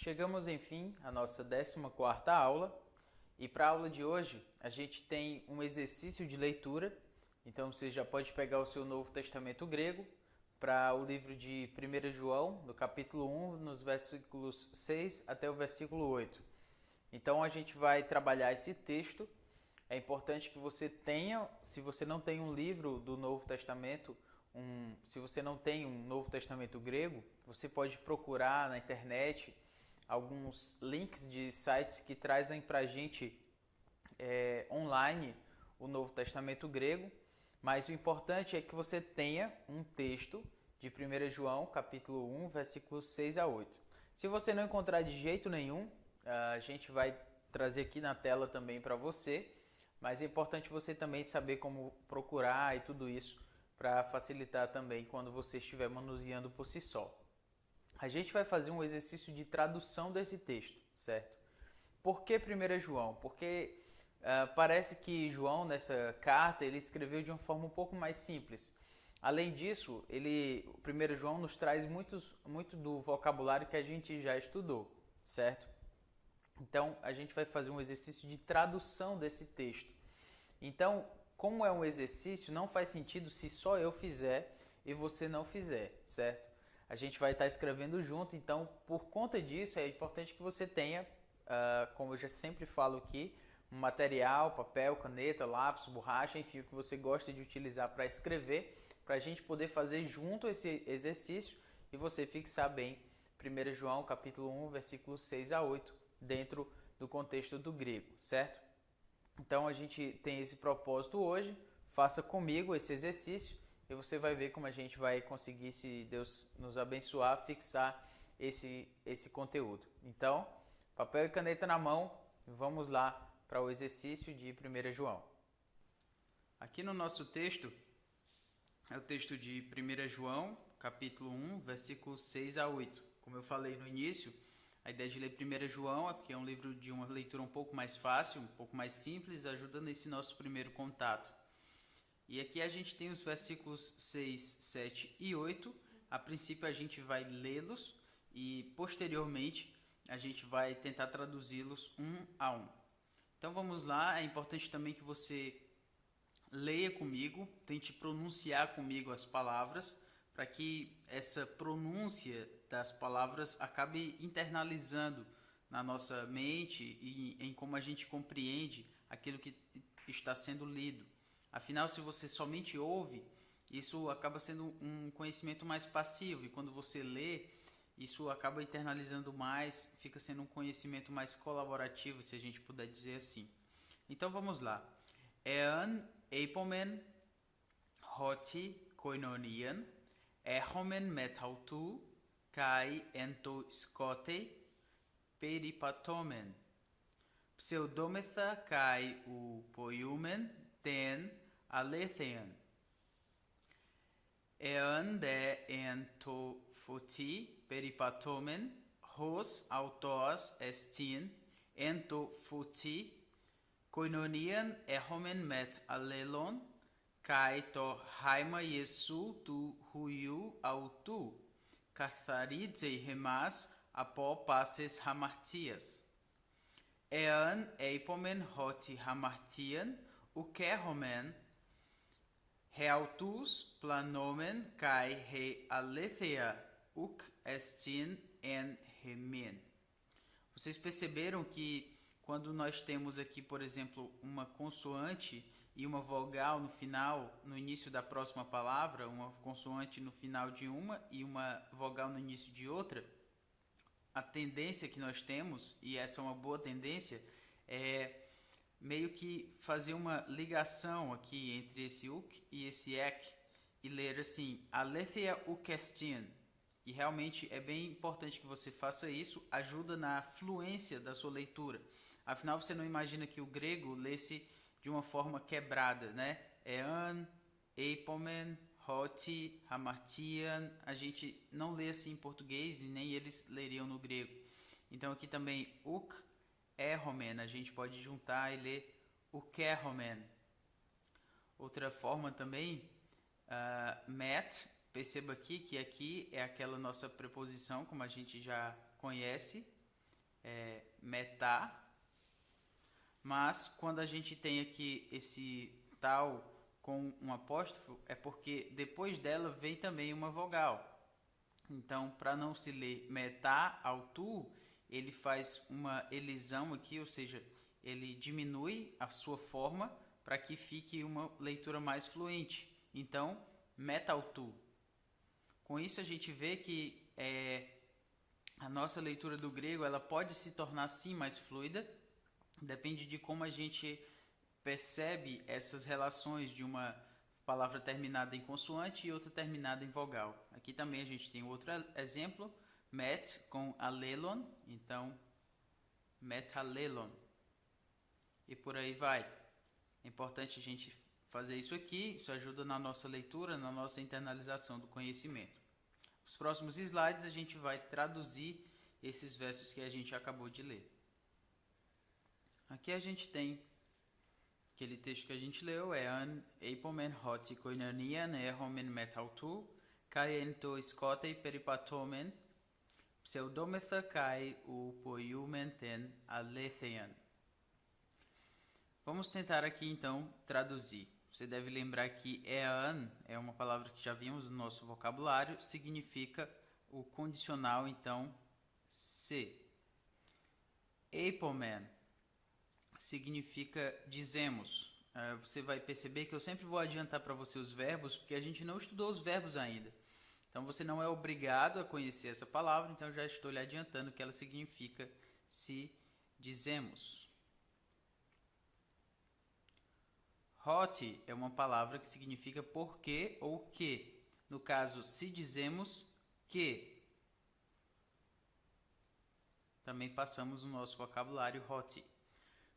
Chegamos, enfim, à nossa 14ª aula e para a aula de hoje a gente tem um exercício de leitura, então você já pode pegar o seu Novo Testamento grego para o livro de 1 João, no capítulo 1, nos versículos 6 até o versículo 8. Então a gente vai trabalhar esse texto. É importante que você tenha, se você não tem um livro do Novo Testamento, se você não tem um Novo Testamento grego, você pode procurar na internet alguns links de sites que trazem para a gente online o Novo Testamento grego, mas o importante é que você tenha um texto de 1 João, capítulo 1, versículos 6 a 8. Se você não encontrar de jeito nenhum, a gente vai trazer aqui na tela também para você, mas é importante você também saber como procurar e tudo isso para facilitar também quando você estiver manuseando por si só. A gente vai fazer um exercício de tradução desse texto, certo? Por que 1 João? Porque parece que João, nessa carta, ele escreveu de uma forma um pouco mais simples. Além disso, o 1 João nos traz muito do vocabulário que a gente já estudou, certo? Então, a gente vai fazer um exercício de tradução desse texto. Então, como é um exercício, não faz sentido se só eu fizer e você não fizer, certo? A gente vai estar escrevendo junto, então, por conta disso, é importante que você tenha, como eu já sempre falo aqui, um material, papel, caneta, lápis, borracha, enfim, o que você gosta de utilizar para escrever, para a gente poder fazer junto esse exercício e você fixar bem 1 João, capítulo 1, versículos 6 a 8, dentro do contexto do grego, certo? Então a gente tem esse propósito hoje, faça comigo esse exercício e você vai ver como a gente vai conseguir, se Deus nos abençoar, fixar esse conteúdo. Então, papel e caneta na mão, vamos lá para o exercício de 1 João. Aqui no nosso texto, é o texto de 1 João, capítulo 1, versículos 6 a 8. Como eu falei no início, a ideia de ler 1 João é porque é um livro de uma leitura um pouco mais fácil, um pouco mais simples, ajuda nesse nosso primeiro contato. E aqui a gente tem os versículos 6, 7 e 8. A princípio a gente vai lê-los e posteriormente a gente vai tentar traduzi-los um a um. Então vamos lá, é importante também que você leia comigo, tente pronunciar comigo as palavras, para que essa pronúncia das palavras acabe internalizando na nossa mente e em como a gente compreende aquilo que está sendo lido. Afinal, se você somente ouve, isso acaba sendo um conhecimento mais passivo, e quando você lê, isso acaba internalizando mais, fica sendo um conhecimento mais colaborativo, se a gente puder dizer assim. Então vamos lá. Ean eipomen hoti koinonian, ehomen metautu, kai ento scote peripatomen. Pseudometha kai u poiumen ten alethean. Ean de ento foti peripatomen, hos autos estin ento foti koinonian ehomen met alelon, kai to haima Jesu tu huiu autu, katharidze hemas apo passes hamartias. Ean eipomen hoti hamartian, ukehomen heautus planomen kai he alethea uk estin en hemen. Vocês perceberam que quando nós temos aqui, por exemplo, uma consoante e uma vogal no final, no início da próxima palavra, uma consoante no final de uma e uma vogal no início de outra, a tendência que nós temos, e essa é uma boa tendência, é meio que fazer uma ligação aqui entre esse uk e esse ek e ler assim, alethea ukestin. E realmente é bem importante que você faça isso, ajuda na fluência da sua leitura. Afinal, você não imagina que o grego lesse de uma forma quebrada, né? Ean, eipomen, hoti, hamartian. A gente não lê assim em português e nem eles leriam no grego. Então aqui também uk, ehomen. A gente pode juntar e ler ukehomen. Outra forma também, met. Perceba aqui que aqui é aquela nossa preposição, como a gente já conhece. metá, mas quando a gente tem aqui esse tal com um apóstrofo, é porque depois dela vem também uma vogal. Então, para não se ler metá autu, ele faz uma elisão aqui, ou seja, ele diminui a sua forma para que fique uma leitura mais fluente. Então, metautu. Com isso a gente vê que a nossa leitura do grego ela pode se tornar sim mais fluida, depende de como a gente percebe essas relações de uma palavra terminada em consoante e outra terminada em vogal. Aqui também a gente tem outro exemplo, met com alelon, então metalelon. E por aí vai. É importante a gente fazer isso aqui, isso ajuda na nossa leitura, na nossa internalização do conhecimento. Os próximos slides a gente vai traduzir esses versos que a gente acabou de ler. Aqui a gente tem aquele texto que a gente leu, an eipomen hoti koinonian erhomen metautu, kai ento skotei peripatomen, pseudometha kai u poiumen ten alethean. Vamos tentar aqui então traduzir. Você deve lembrar que an é uma palavra que já vimos no nosso vocabulário, significa o condicional então se. Eipomen significa dizemos. Você vai perceber que eu sempre vou adiantar para você os verbos, porque a gente não estudou os verbos ainda. Então você não é obrigado a conhecer essa palavra, então já estou lhe adiantando que ela significa se dizemos. Hoti é uma palavra que significa porque ou que. No caso, se dizemos que. Também passamos no nosso vocabulário hoti.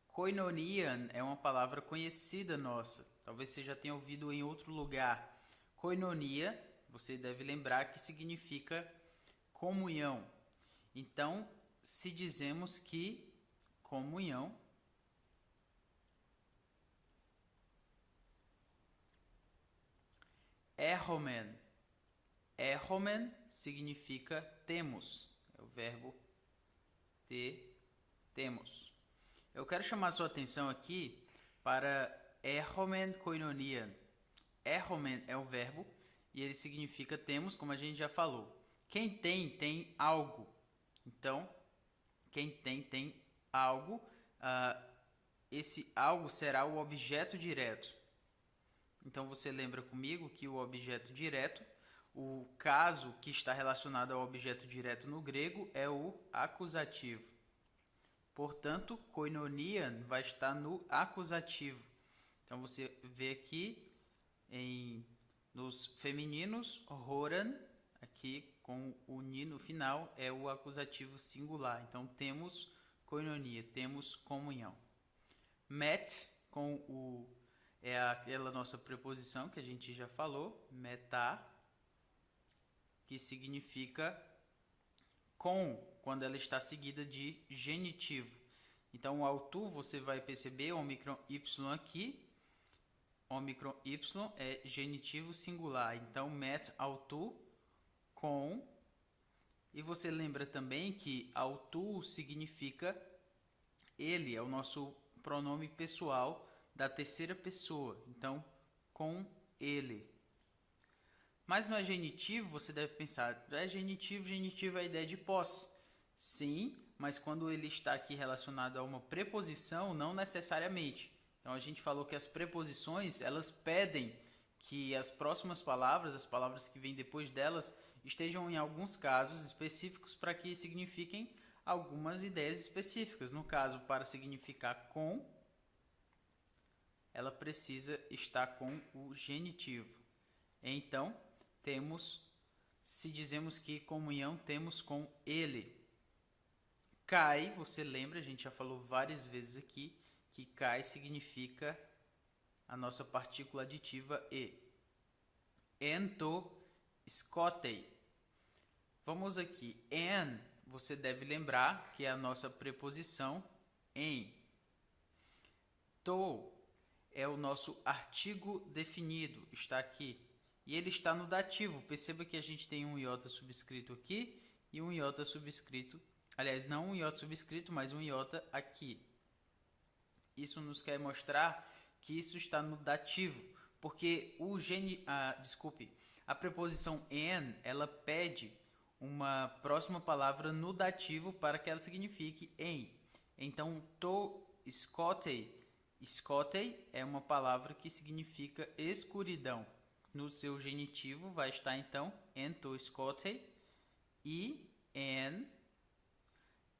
Koinonian é uma palavra conhecida nossa. Talvez você já tenha ouvido em outro lugar. Koinonia, você deve lembrar que significa comunhão. Então, se dizemos que comunhão erhomen. Erhomen significa temos. É o verbo temos. Eu quero chamar a sua atenção aqui para erhomen koinonian. Erhomen é o verbo e ele significa temos, como a gente já falou. Quem tem, tem algo. Então, quem tem, tem algo. Esse algo será o objeto direto. Então você lembra comigo que o objeto direto, o caso que está relacionado ao objeto direto no grego é o acusativo. Portanto, koinonian vai estar no acusativo. Então você vê aqui nos femininos, horan, aqui com o ni no final, é o acusativo singular. Então temos koinonia, temos comunhão. Met com o é aquela nossa preposição que a gente já falou, metá, que significa com, quando ela está seguida de genitivo. Então, o autu, você vai perceber, ômicron y aqui, ômicron y é genitivo singular. Então, met autu, com, e você lembra também que autu significa ele, é o nosso pronome pessoal da terceira pessoa, então com ele. Mas no genitivo você deve pensar, genitivo é a ideia de posse. Sim, mas quando ele está aqui relacionado a uma preposição, não necessariamente. Então a gente falou que as preposições, elas pedem que as próximas palavras, as palavras que vêm depois delas, estejam em alguns casos específicos para que signifiquem algumas ideias específicas. No caso, para significar com, ela precisa estar com o genitivo. Então, se dizemos que comunhão temos com ele. Kai, você lembra, a gente já falou várias vezes aqui, que kai significa a nossa partícula aditiva e. Ento skotei. Vamos aqui. En, você deve lembrar que é a nossa preposição em. To é o nosso artigo definido, está aqui. E ele está no dativo. Perceba que a gente tem um iota subscrito aqui e um iota subscrito Aliás, não um iota subscrito, mas um iota aqui. Isso nos quer mostrar que isso está no dativo, porque a preposição en, ela pede uma próxima palavra no dativo para que ela signifique em. Então, to skotei, skotei é uma palavra que significa escuridão. No seu genitivo vai estar então en to skotei e en,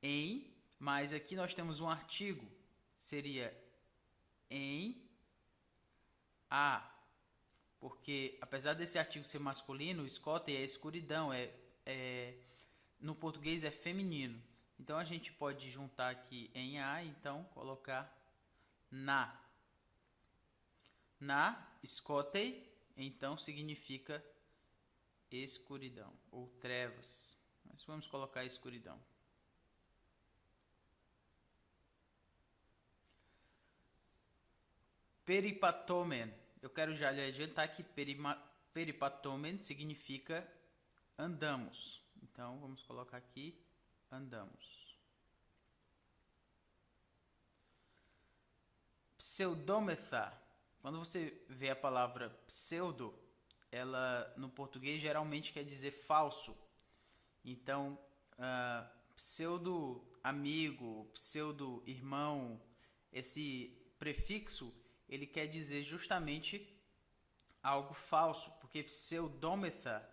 em, mas aqui nós temos um artigo, seria em a, porque apesar desse artigo ser masculino, o skotei é escuridão, no português é feminino. Então a gente pode juntar aqui em a, então colocar na. Na, skotei, então significa escuridão ou trevas. Mas vamos colocar escuridão. Peripatomen. Eu quero já lhe adiantar que peripatomen significa andamos. Então, vamos colocar aqui, andamos. Pseudômetha. Quando você vê a palavra pseudo, ela no português geralmente quer dizer falso. Então, pseudo amigo, pseudo irmão, esse prefixo, ele quer dizer justamente algo falso, porque pseudômetha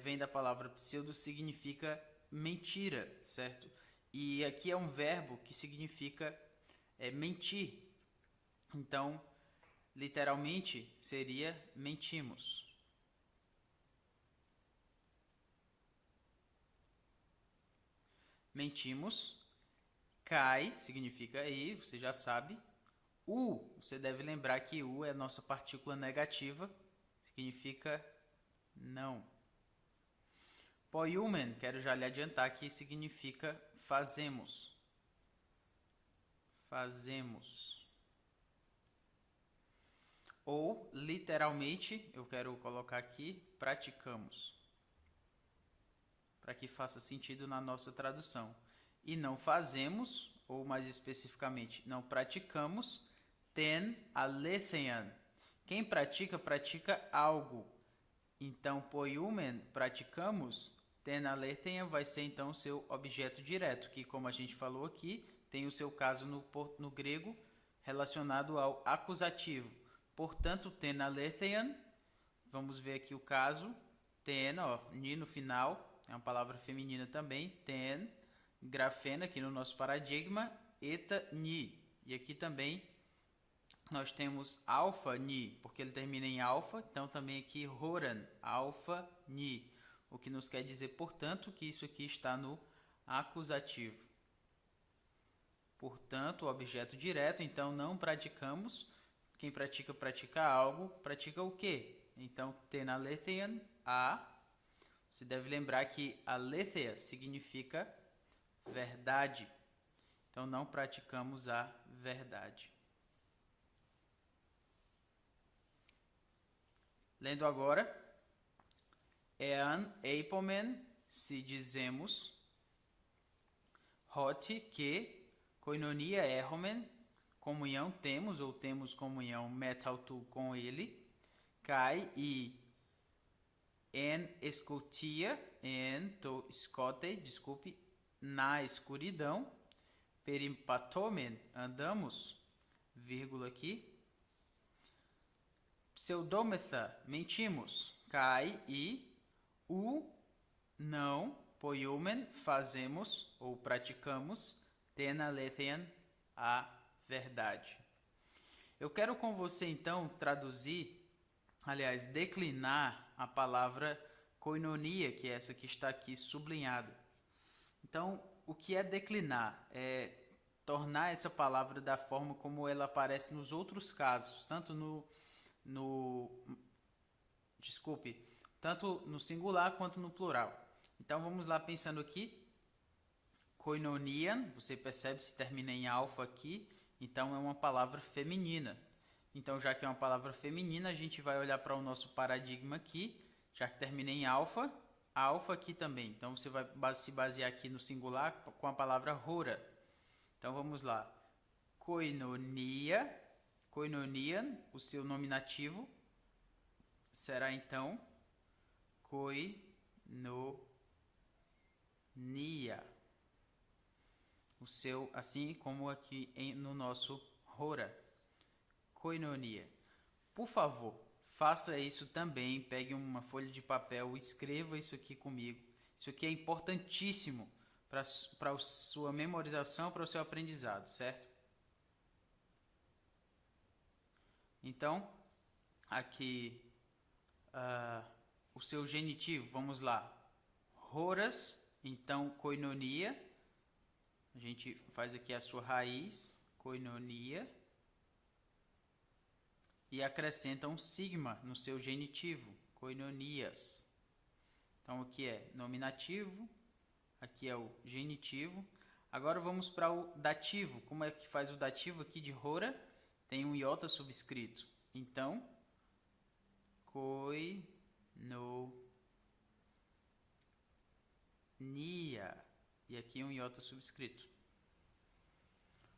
vem da palavra pseudo, significa mentira, certo? E aqui é um verbo que significa mentir. Então, literalmente, seria mentimos. Mentimos. Kai significa aí, você já sabe. Você deve lembrar que é a nossa partícula negativa, significa não. Poiumen, quero já lhe adiantar que significa fazemos. Fazemos. Ou, literalmente, eu quero colocar aqui, praticamos. Para que faça sentido na nossa tradução. E não fazemos, ou mais especificamente, não praticamos, ten alethean. Quem pratica, pratica algo. Então, poiumen, praticamos, ten alethean vai ser então o seu objeto direto, que como a gente falou aqui, tem o seu caso no grego relacionado ao acusativo. Portanto, ten alethean, vamos ver aqui o caso, ten, ni no final, é uma palavra feminina também, ten, grafena aqui no nosso paradigma, eta, ni. E aqui também nós temos alfa, ni, porque ele termina em alfa, então também aqui horan, alfa, ni. O que nos quer dizer, portanto, que isso aqui está no acusativo. Portanto, o objeto direto, então não praticamos. Quem pratica, pratica algo. Pratica o quê? Então, ten alethean, a. Você deve lembrar que aletheia significa verdade. Então, não praticamos a verdade. Lendo agora, ean eipomen, se dizemos, hoti, que, koinonia erromen, comunhão temos, ou temos comunhão metaltu com ele, kai e en escutia, en to escote, desculpe, na escuridão, perimpatomen, andamos, vírgula aqui, pseudômetha, mentimos, kai e não, poiumen, fazemos ou praticamos, ten alethean, a verdade. Eu quero com você então traduzir, aliás, declinar a palavra koinonia, que é essa que está aqui sublinhada. Então, o que é declinar? É tornar essa palavra da forma como ela aparece nos outros casos, tanto tanto no singular quanto no plural. Então vamos lá pensando aqui. Koinonian, você percebe se termina em alfa aqui, então é uma palavra feminina. Então já que é uma palavra feminina, a gente vai olhar para o nosso paradigma aqui, já que termina em alfa, alfa aqui também. Então você vai se basear aqui no singular com a palavra hora. Então vamos lá. Koinonia, koinonian, o seu nominativo será então koinonia. O seu, assim como aqui no nosso hora. Koinonia. Por favor, faça isso também. Pegue uma folha de papel, escreva isso aqui comigo. Isso aqui é importantíssimo para a sua memorização, para o seu aprendizado, certo? Então, aqui o seu genitivo, vamos lá. Horas, então koinonia. A gente faz aqui a sua raiz, koinonia. E acrescenta um sigma no seu genitivo, koinonias. Então aqui é nominativo, aqui é o genitivo. Agora vamos para o dativo. Como é que faz o dativo aqui de hora? Tem um iota subscrito. Então, koinonia. E aqui um iota subscrito.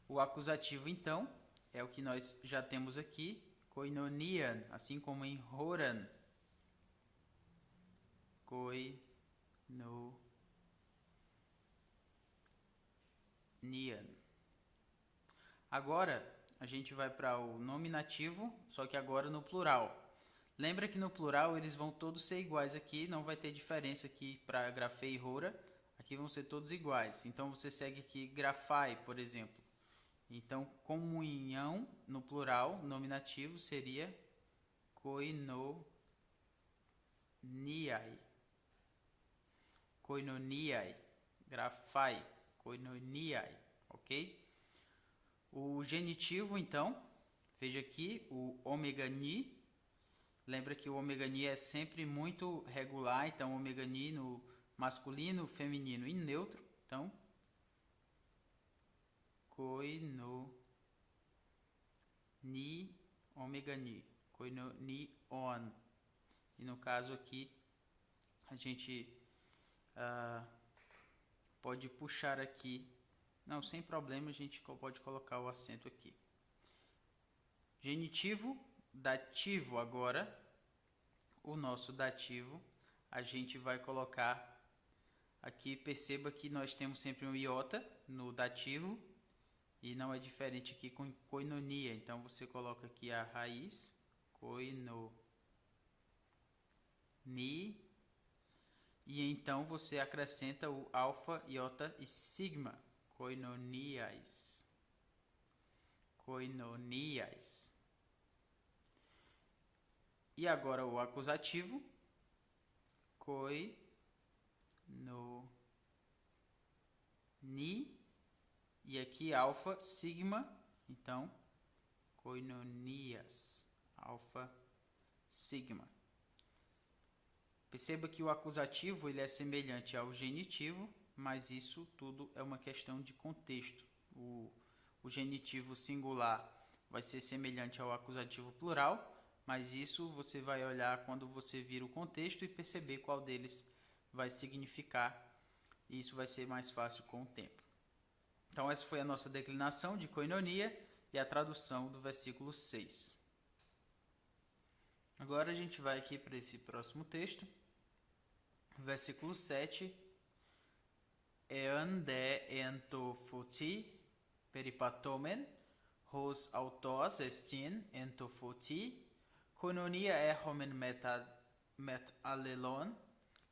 O acusativo, então, é o que nós já temos aqui. Koinonian, assim como em horan. Koinonian. Agora, a gente vai para o nominativo, só que agora no plural. Lembra que no plural eles vão todos ser iguais aqui, não vai ter diferença aqui para grafei e hora. Aqui vão ser todos iguais. Então, você segue aqui grafai, por exemplo. Então, comunhão, no plural, nominativo, seria koinoniai. Koinoniai. Grafai. Koinoniai. Ok? O genitivo, então, veja aqui, o ômega ni. Lembra que o ômega ni é sempre muito regular. Então, ômega ni no masculino, feminino e neutro. Então, koinoni, ômega ni, koinonion. E no caso aqui, a gente pode puxar aqui. Não, sem problema, a gente pode colocar o acento aqui. Genitivo, dativo agora. O nosso dativo, a gente vai colocar aqui. Perceba que nós temos sempre um iota no dativo. E não é diferente aqui com koinonia. Então, você coloca aqui a raiz. Koinoni. E então, você acrescenta o alfa, iota e sigma. Koinoniais. Koinoniais. E agora o acusativo. Koinoni. E aqui alfa, sigma, então, koinonias, alfa, sigma. Perceba que o acusativo ele é semelhante ao genitivo, mas isso tudo é uma questão de contexto. O genitivo singular vai ser semelhante ao acusativo plural, mas isso você vai olhar quando você vir o contexto e perceber qual deles vai significar, e isso vai ser mais fácil com o tempo. Então, essa foi a nossa declinação de koinonia e a tradução do versículo 6. Agora a gente vai aqui para esse próximo texto. Versículo 7. Ean de entofoti peripatomen, hos autos estin entofoti, koinonia ehomen met allelon,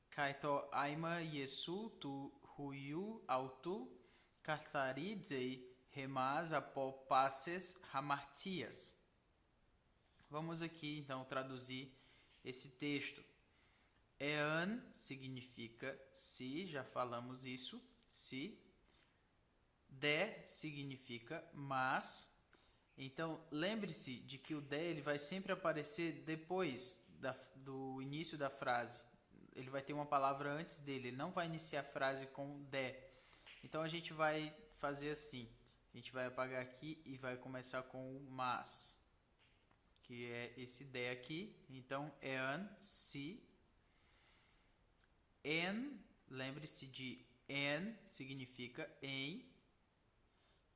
kaito aima Jesu tu huiu autu, Catharidei remas apopasses hamartias. Vamos aqui então traduzir esse texto. Ean significa se, já falamos isso, se. De significa mas. Então lembre-se de que o de ele vai sempre aparecer depois do início da frase. Ele vai ter uma palavra antes dele, ele não vai iniciar a frase com de. Então, a gente vai fazer assim. A gente vai apagar aqui e vai começar com o mas, que é esse de aqui. Então, ean, se. En, lembre-se de en, significa em.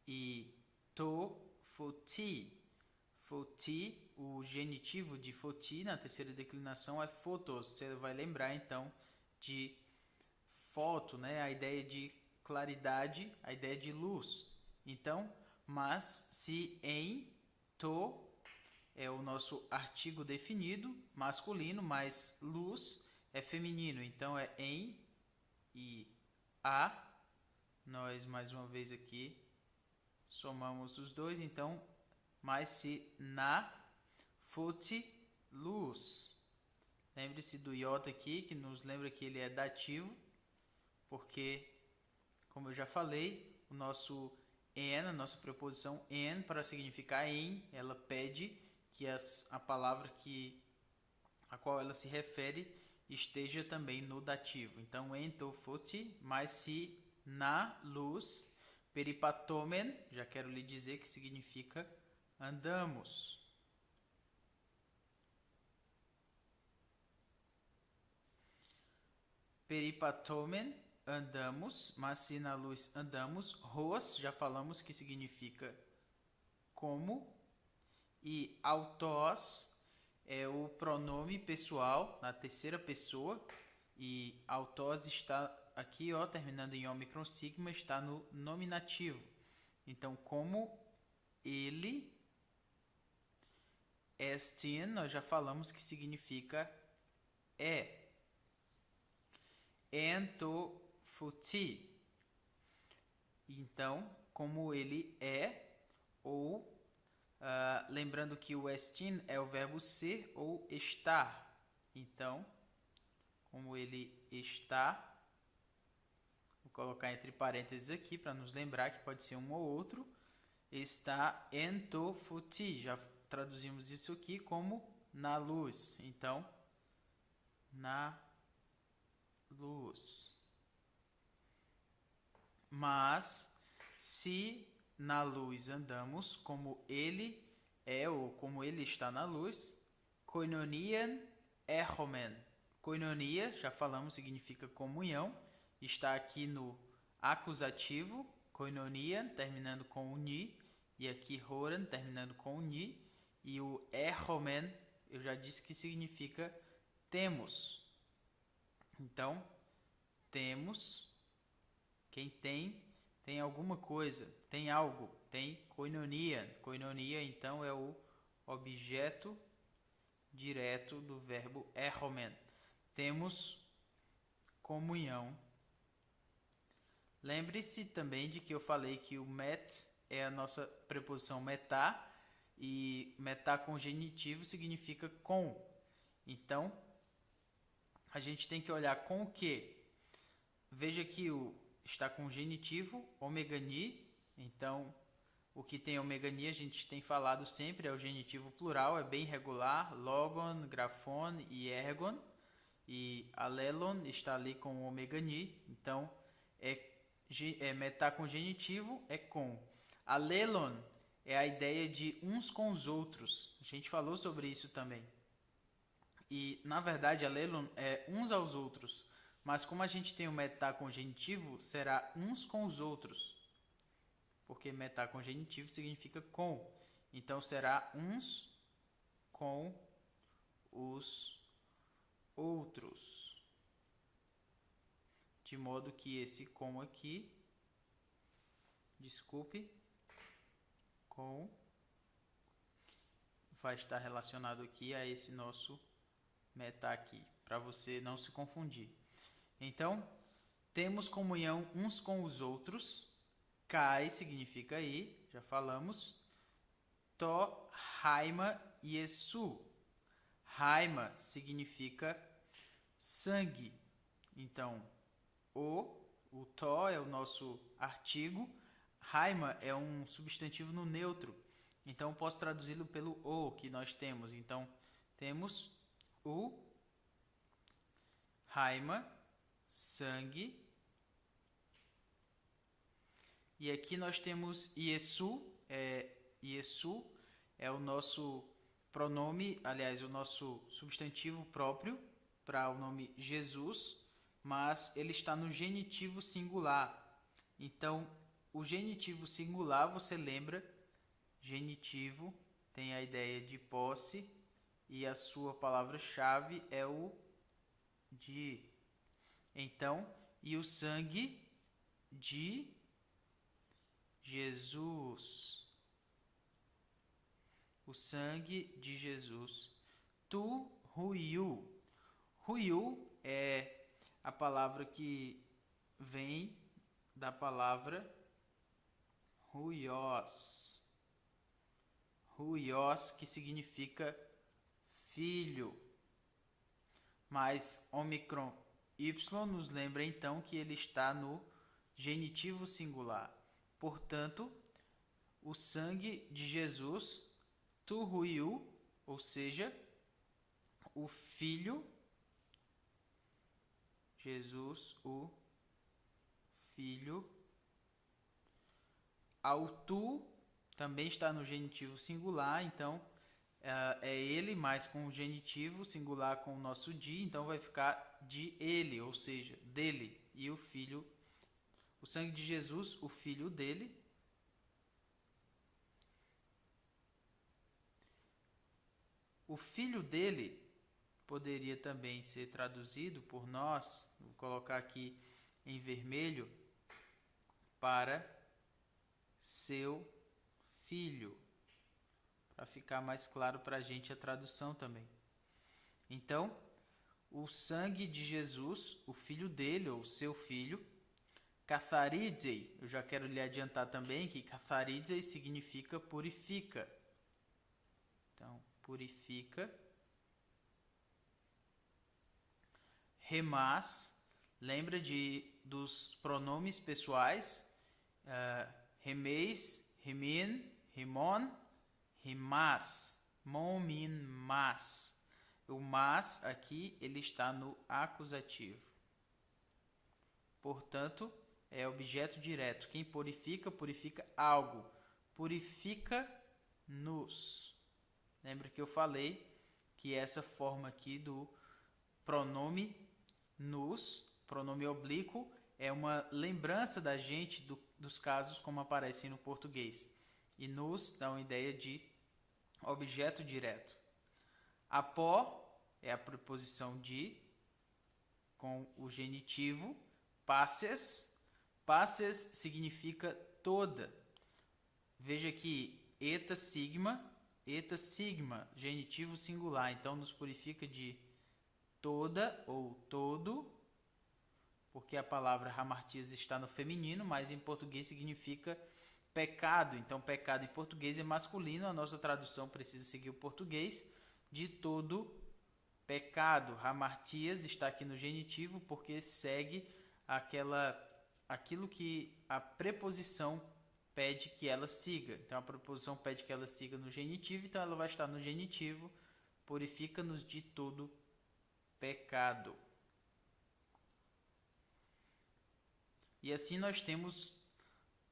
E to, foti. Foti, o genitivo de foti na terceira declinação é fotos. Você vai lembrar então de foto, né? A ideia de claridade, a ideia de luz. Então, mas se em, to é o nosso artigo definido, masculino, mas luz é feminino. Então é em e a. Nós mais uma vez aqui somamos os dois, então mas se na fote luz. Lembre-se do iota aqui, que nos lembra que ele é dativo, porque, como eu já falei, o nosso en, a nossa preposição en, para significar em, ela pede que a palavra a qual ela se refere esteja também no dativo. Então, en to fote, mas se na luz, peripatomen, já quero lhe dizer que significa andamos. Peripatomen, andamos, mas se na luz andamos. Hos, já falamos que significa como. E autós é o pronome pessoal na terceira pessoa. E autós está aqui, ó, terminando em ômicron sigma, está no nominativo. Então, como ele, estin, nós já falamos que significa é. Ento futi. Então, como ele é, ou lembrando que o estin é o verbo ser ou estar. Então, como ele está, vou colocar entre parênteses aqui para nos lembrar que pode ser um ou outro, está ento futi. Já traduzimos isso aqui como na luz. Então, na luz. Mas se na luz andamos como ele é ou como ele está na luz, koinonian echomen. Koinonia, já falamos, significa comunhão. Está aqui no acusativo, koinonian, terminando com o ni, e aqui horan, terminando com o ni, e o echomen, eu já disse que significa temos. Então, temos, quem tem alguma coisa, tem algo, tem koinonia. Koinonia, então, é o objeto direto do verbo echomen. Temos comunhão. Lembre-se também de que eu falei que o met é a nossa preposição metá, e metá com genitivo significa com. Então, a gente tem que olhar com o que. Veja que está com genitivo, omegani. Então, o que tem omegani, a gente tem falado sempre, é o genitivo plural, é bem regular, logon, grafon e ergon. E alelon está ali com o omegani, então metá com genitivo é com. Alelon é a ideia de uns com os outros. A gente falou sobre isso também. E, na verdade, alelon é uns aos outros. Mas como a gente tem o metá com genitivo, será uns com os outros. Porque metá com genitivo significa com. Então, será uns com os outros. De modo que esse com aqui, com, vai estar relacionado aqui a esse nosso metá aqui, para você não se confundir. Então, temos comunhão uns com os outros. Kai significa aí, já falamos. To haima yesu. Haima significa sangue. Então, o to é o nosso artigo. Haima é um substantivo no neutro. Então, eu posso traduzi-lo pelo o que nós temos. Então, temos o haima, sangue. E aqui nós temos Yesu. Yesu é o nosso pronome, aliás, o nosso substantivo próprio para o nome Jesus. mas ele está no genitivo singular. Então, o genitivo singular, você lembra, genitivo tem a ideia de posse e a sua palavra-chave é o de. Então, e o sangue de Jesus. O sangue de Jesus. Tu ruiu. Ruiu é a palavra que vem da palavra ruios. Ruios, que significa filho. Mas Ômicron Y nos lembra então que ele está no genitivo singular. Portanto, o sangue de Jesus, tu ruiu, ou seja, o filho, Jesus, o filho, ao tu também está no genitivo singular, então é ele, mas com o genitivo singular com o nosso de, então vai ficar de ele, ou seja, dele, e o filho, o sangue de Jesus, o filho dele. O filho dele poderia também ser traduzido por nós, vou colocar aqui em vermelho, para seu filho, para ficar mais claro para a gente a tradução também. Então, o sangue de Jesus, o filho dele ou seu filho, katharizei, eu já quero lhe adiantar também que katharizei significa purifica. Então, purifica. Remas, lembra dos pronomes pessoais, remeis, remin, rimon, rimas, momin, mas. O mas aqui ele está no acusativo. Portanto, é objeto direto. Quem purifica, purifica algo. Purifica-nos. Lembra que eu falei que essa forma aqui do pronome nos, pronome oblíquo, é uma lembrança da gente dos casos como aparecem no português. E nos dá uma ideia de objeto direto. Apó é a preposição de, com o genitivo. Passes. Passes significa toda. Veja que eta sigma, genitivo singular. Então, nos purifica de toda ou todo, porque a palavra hamartias está no feminino, mas em português significa pecado. Então, pecado em português é masculino, a nossa tradução precisa seguir o português, de todo pecado. Hamartias está aqui no genitivo porque segue aquilo que a preposição pede que ela siga. Então, a preposição pede que ela siga no genitivo, então ela vai estar no genitivo, purifica-nos de todo pecado. E assim nós temos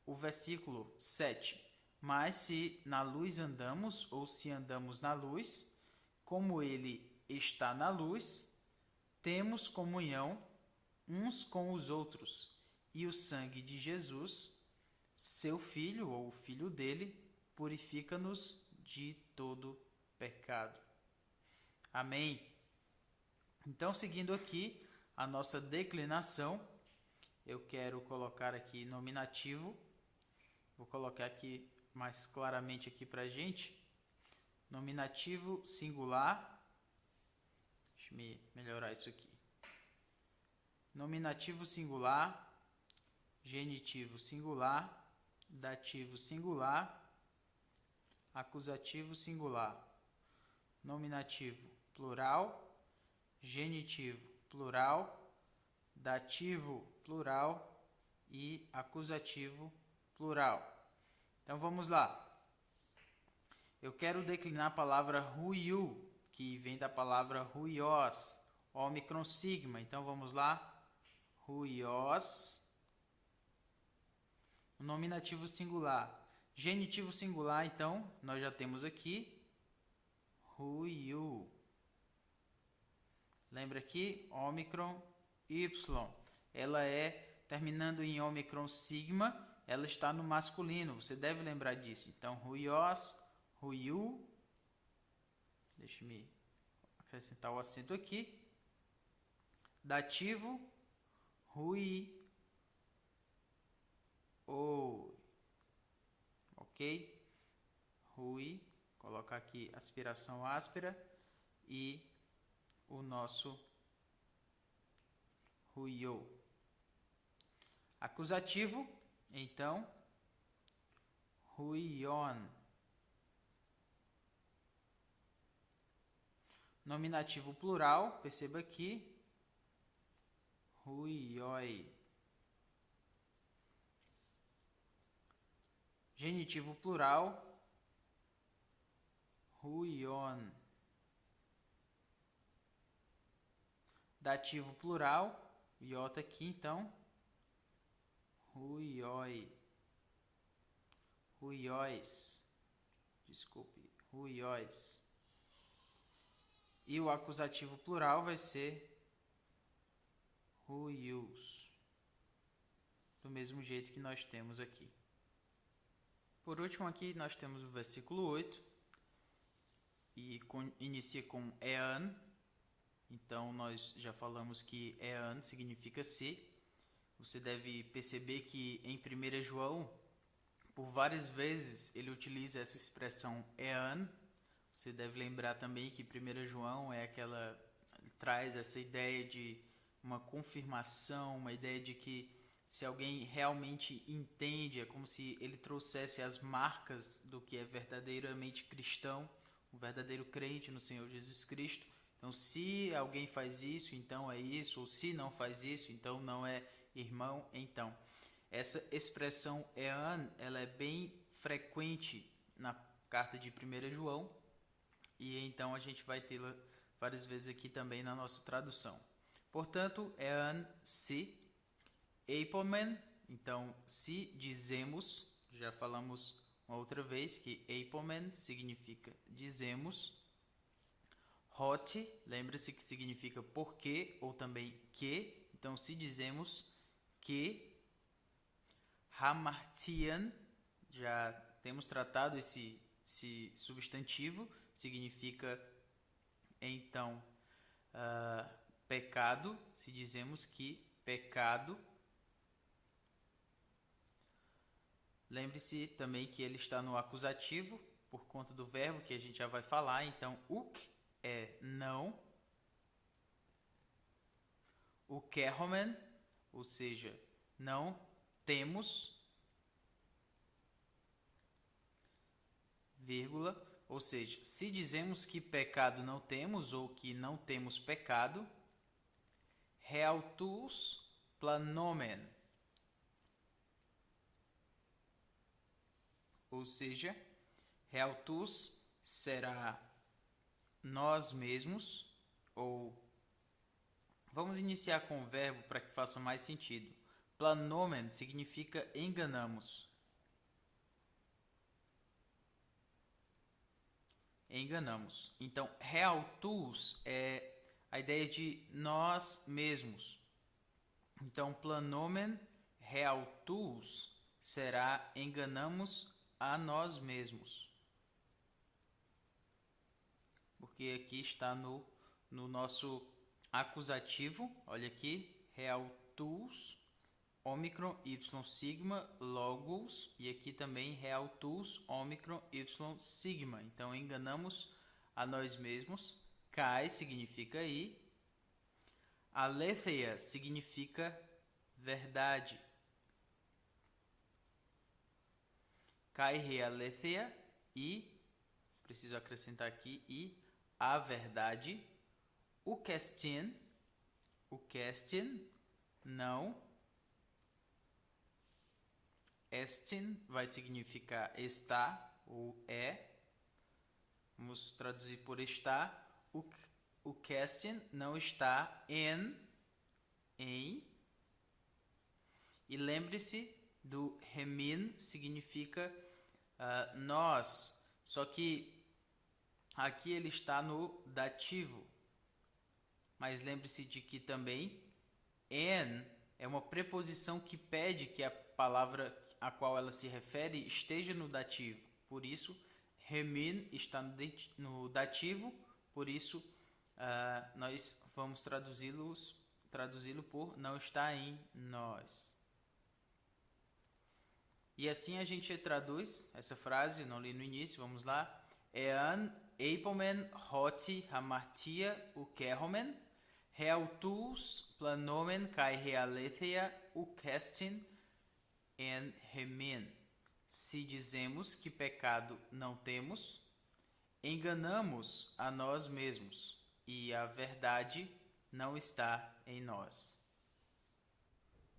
o versículo 7. Mas se na luz andamos, ou se andamos na luz, como ele está na luz, temos comunhão uns com os outros, e o sangue de Jesus, seu filho, ou o filho dele, purifica-nos de todo pecado. Amém? Então, seguindo aqui a nossa declinação, eu quero colocar aqui nominativo, vou colocar aqui mais claramente aqui para a gente, nominativo singular, deixa eu melhorar isso aqui, nominativo singular, genitivo singular, dativo singular, acusativo singular, nominativo plural, genitivo plural, dativo plural e acusativo plural. Então vamos lá. Eu quero declinar a palavra ruiu, que vem da palavra ruios, ômicron sigma. Então vamos lá. Ruios. O nominativo singular. Genitivo singular, então, nós já temos aqui ruiu. Lembra aqui? Ômicron Y. Ela é terminando em ômicron sigma, ela está no masculino. Você deve lembrar disso. Então, ruios, ruiu. Deixa eu acrescentar o acento aqui. Dativo, rui, oi. Ok? Rui. Colocar aqui aspiração áspera e o nosso ruiu. Acusativo, então, ruion. Nominativo plural, perceba aqui, ruioi. Genitivo plural, ruion. Dativo plural, iota aqui, então, ruioi. Ruióis. Desculpe, ruióis. E o acusativo plural vai ser ruius. Do mesmo jeito que nós temos aqui. Por último aqui nós temos o versículo 8. E inicia com ean. Então nós já falamos que ean significa se. Você deve perceber que em 1 João, por várias vezes ele utiliza essa expressão ean. Você deve lembrar também que 1 João é aquela, traz essa ideia de uma confirmação, uma ideia de que se alguém realmente entende, é como se ele trouxesse as marcas do que é verdadeiramente cristão, um verdadeiro crente no Senhor Jesus Cristo. Então, se alguém faz isso, então é isso, ou se não faz isso, então não é irmão. Então, essa expressão ean, ela é bem frequente na carta de 1 João, e então a gente vai tê-la várias vezes aqui também na nossa tradução. Portanto, ean se, eipomen, então se dizemos, já falamos uma outra vez que eipomen significa dizemos. Hoti, lembre-se que significa porque ou também que, então se dizemos que. Hamartian, já temos tratado esse substantivo, significa então pecado, se dizemos que pecado. Lembre-se também que ele está no acusativo, por conta do verbo que a gente já vai falar, então uk é não. O kehomen, ou seja, não temos, vírgula, ou seja, se dizemos que pecado não temos ou que não temos pecado, realtus planomen, ou seja, realtus será nós mesmos, ou vamos iniciar com o verbo para que faça mais sentido. Planomen significa enganamos. Enganamos. Então, realtus é a ideia de nós mesmos. Então, planomen realtus será enganamos a nós mesmos. Porque aqui está no nosso acusativo. Olha aqui, realtus. Ômicron, Y sigma, logos, e aqui também realtus, ômicron, Y sigma. Então, enganamos a nós mesmos. Kai significa aí. Aletheia significa verdade. Kai re aletheia e, preciso acrescentar aqui, e a verdade. O castin, não. Estin vai significar está ou é. Vamos traduzir por está. O casting não está em. E lembre-se do remin, significa nós. Só que aqui ele está no dativo. Mas lembre-se de que também en é uma preposição que pede que a palavra a qual ela se refere esteja no dativo. Por isso, remin está no dativo, por isso nós vamos traduzi-lo por não está em nós. E assim a gente traduz essa frase, não li no início, vamos lá. Ean eipomen hoti hamartia ukehomen, realtus planomen kai realethea ukestin en remen. Se dizemos que pecado não temos, enganamos a nós mesmos, e a verdade não está em nós.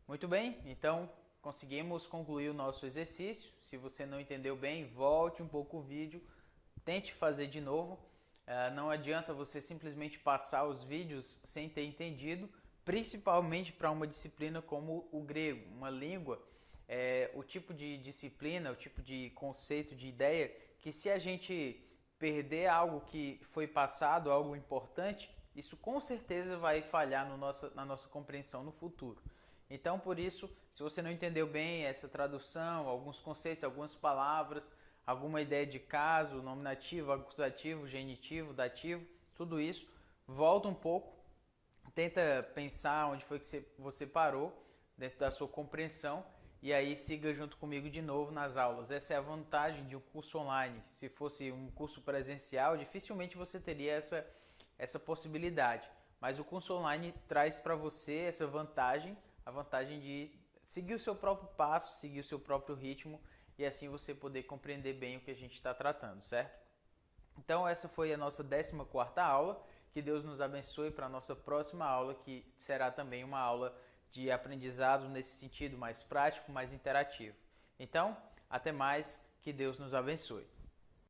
Muito bem, então conseguimos concluir o nosso exercício. Se você não entendeu bem, volte um pouco o vídeo, tente fazer de novo. Não adianta você simplesmente passar os vídeos sem ter entendido, principalmente para uma disciplina como o grego, uma língua. O tipo de disciplina, o tipo de conceito, de ideia, que se a gente perder algo que foi passado, algo importante, isso com certeza vai falhar na nossa compreensão no futuro. Então, por isso, se você não entendeu bem essa tradução, alguns conceitos, algumas palavras, alguma ideia de caso, nominativo, acusativo, genitivo, dativo, tudo isso, volta um pouco, tenta pensar onde foi que você parou, dentro da sua compreensão, e aí siga junto comigo de novo nas aulas. Essa é a vantagem de um curso online. Se fosse um curso presencial, dificilmente você teria essa possibilidade. Mas o curso online traz para você essa vantagem, a vantagem de seguir o seu próprio passo, seguir o seu próprio ritmo e assim você poder compreender bem o que a gente está tratando, certo? Então essa foi a nossa 14ª aula. Que Deus nos abençoe para a nossa próxima aula, que será também uma aula de aprendizado nesse sentido mais prático, mais interativo. Então, até mais, que Deus nos abençoe.